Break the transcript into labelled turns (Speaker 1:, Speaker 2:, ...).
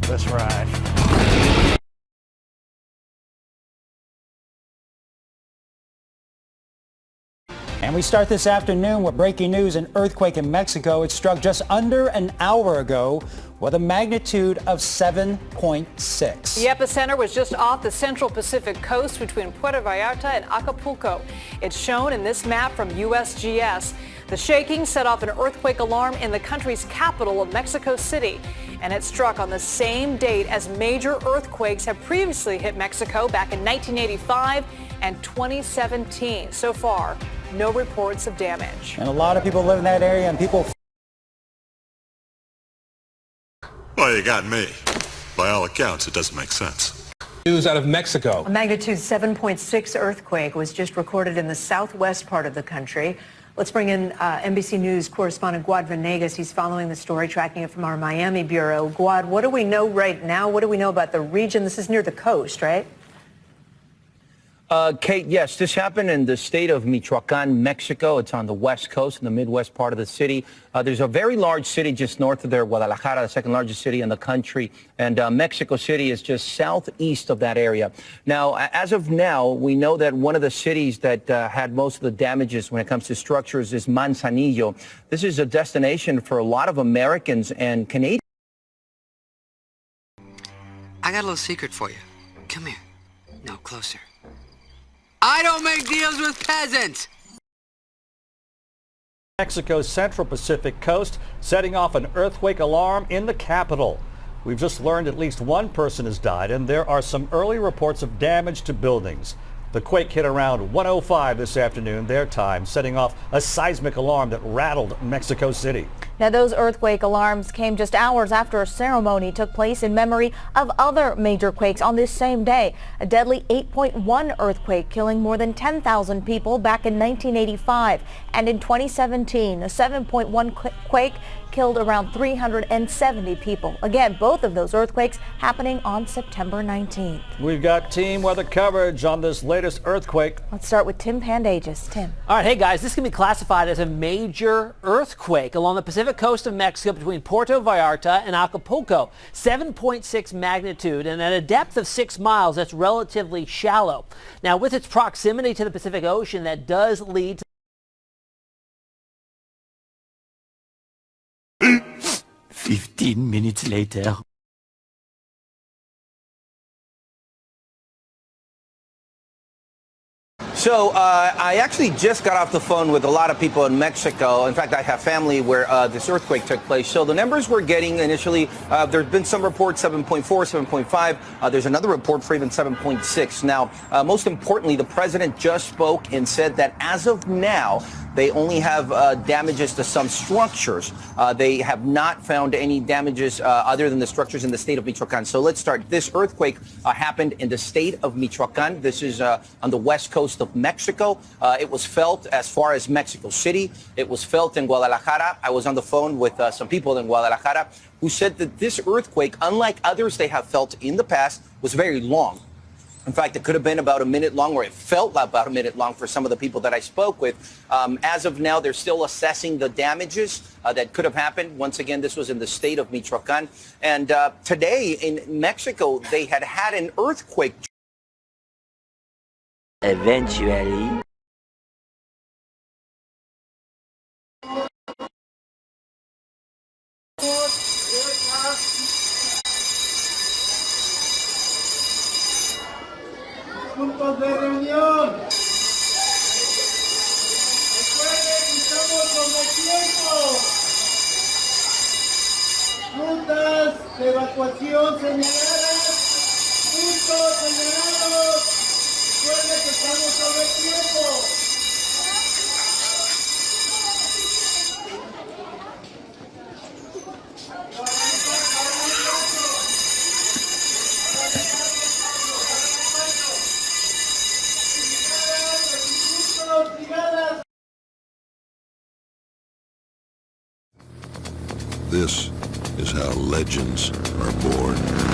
Speaker 1: That's right. And we start this afternoon with breaking news: an earthquake in Mexico. It struck just under an hour ago with a magnitude of 7.6.
Speaker 2: The epicenter was just off the central Pacific coast between Puerto Vallarta and Acapulco. It's shown in this map from USGS. The shaking set off an earthquake alarm in the country's capital of Mexico City, and it struck on the same date as major earthquakes have previously hit Mexico back in 1985 and 2017. So far, no reports of damage.
Speaker 1: And a lot of people live in that area, and people...
Speaker 3: Well, you got me. By all accounts, it doesn't make sense.
Speaker 4: News out of Mexico.
Speaker 5: A magnitude 7.6 earthquake was just recorded in the southwest part of the country. Let's bring in NBC News correspondent Guad Venegas. He's following the story, tracking it from our Miami bureau. Guad, what do we know right now? What do we know about the region? This is near the coast, right?
Speaker 6: Kate, yes, this happened in the state of Michoacan, Mexico. It's on the west coast, in the midwest part of the city. There's a very large city just north of there, Guadalajara, the second largest city in the country. And Mexico City is just southeast of that area. Now, as of now, we know that one of the cities that had most of the damages when it comes to structures is Manzanillo. This is a destination for a lot of Americans and Canadians.
Speaker 7: I got a little secret for you. Come here. No, closer. I don't make deals with peasants!
Speaker 8: Mexico's central Pacific coast, setting off an earthquake alarm in the capital. We've just learned at least one person has died, and there are some early reports of damage to buildings. The quake hit around 1:05 this afternoon, their time, setting off a seismic alarm that rattled Mexico City.
Speaker 9: Now, those earthquake alarms came just hours after a ceremony took place in memory of other major quakes on this same day. A deadly 8.1 earthquake killing more than 10,000 people back in 1985. And in 2017, a 7.1 quake killed around 370 people. Again, both of those earthquakes happening on September 19th.
Speaker 8: We've got team weather coverage on this latest earthquake.
Speaker 9: Let's start with Tim Pandages. Tim.
Speaker 10: All right, hey guys, this can be classified as a major earthquake along the Pacific coast of Mexico between Puerto Vallarta and Acapulco. 7.6 magnitude, and at a depth of 6 miles, that's relatively shallow. Now, with its proximity to the Pacific Ocean, that does lead to
Speaker 11: 15 minutes later.
Speaker 6: So I actually just got off the phone with a lot of people in Mexico. In fact, I have family where this earthquake took place. So the numbers we're getting initially, there's been some reports 7.4, 7.5. There's another report for even 7.6. Now, most importantly, the president just spoke and said that as of now, they only have damages to some structures. They have not found any damages other than the structures in the state of Michoacan. So let's start. This earthquake happened in the state of Michoacan. This is on the west coast of Mexico. It was felt as far as Mexico City. It was felt in Guadalajara. I was on the phone with some people in Guadalajara who said that this earthquake, unlike others they have felt in the past, was very long. In fact, it could have been about a minute long, or it felt about a minute long for some of the people that I spoke with. As of now, they're still assessing the damages that could have happened. Once again, this was in the state of Michoacan. And today in Mexico, they had an earthquake.
Speaker 11: Eventually.
Speaker 12: Puntos de reunión. Recuerden, estamos como tiempo. Rutas de evacuación señaladas. Puntos señalados. Recuerden que estamos sobre tiempo.
Speaker 3: This is how legends are born.